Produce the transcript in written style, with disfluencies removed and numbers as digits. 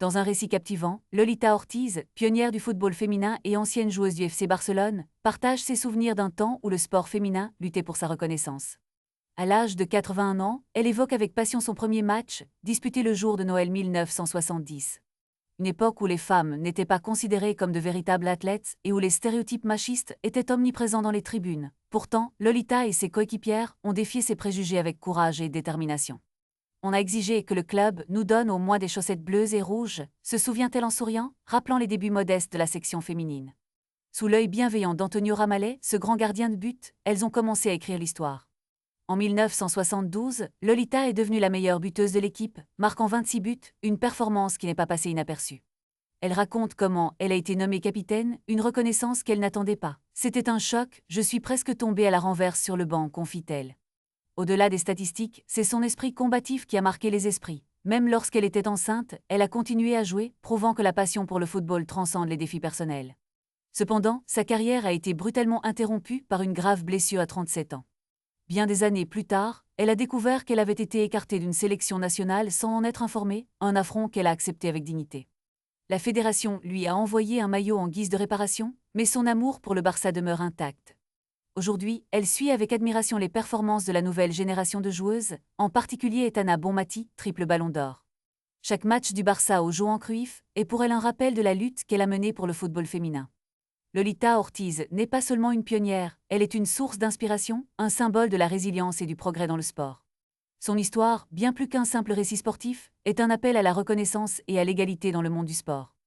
Dans un récit captivant, Lolita Ortiz, pionnière du football féminin et ancienne joueuse du FC Barcelone, partage ses souvenirs d'un temps où le sport féminin luttait pour sa reconnaissance. À l'âge de 81 ans, elle évoque avec passion son premier match, disputé le jour de Noël 1970. Une époque où les femmes n'étaient pas considérées comme de véritables athlètes et où les stéréotypes machistes étaient omniprésents dans les tribunes. Pourtant, Lolita et ses coéquipières ont défié ces préjugés avec courage et détermination. On a exigé que le club nous donne au moins des chaussettes bleues et rouges, se souvient-elle en souriant, rappelant les débuts modestes de la section féminine. Sous l'œil bienveillant d'Antonio Ramallet, ce grand gardien de but, elles ont commencé à écrire l'histoire. En 1972, Lolita est devenue la meilleure buteuse de l'équipe, marquant 26 buts, une performance qui n'est pas passée inaperçue. Elle raconte comment elle a été nommée capitaine, une reconnaissance qu'elle n'attendait pas. C'était un choc, je suis presque tombée à la renverse sur le banc, confie-t-elle. Au-delà des statistiques, c'est son esprit combatif qui a marqué les esprits. Même lorsqu'elle était enceinte, elle a continué à jouer, prouvant que la passion pour le football transcende les défis personnels. Cependant, sa carrière a été brutalement interrompue par une grave blessure à 37 ans. Bien des années plus tard, elle a découvert qu'elle avait été écartée d'une sélection nationale sans en être informée, un affront qu'elle a accepté avec dignité. La fédération lui a envoyé un maillot en guise de réparation, mais son amour pour le Barça demeure intact. Aujourd'hui, elle suit avec admiration les performances de la nouvelle génération de joueuses, en particulier Etana Bonmati, triple ballon d'or. Chaque match du Barça au Johan Cruyff est pour elle un rappel de la lutte qu'elle a menée pour le football féminin. Lolita Ortiz n'est pas seulement une pionnière, elle est une source d'inspiration, un symbole de la résilience et du progrès dans le sport. Son histoire, bien plus qu'un simple récit sportif, est un appel à la reconnaissance et à l'égalité dans le monde du sport.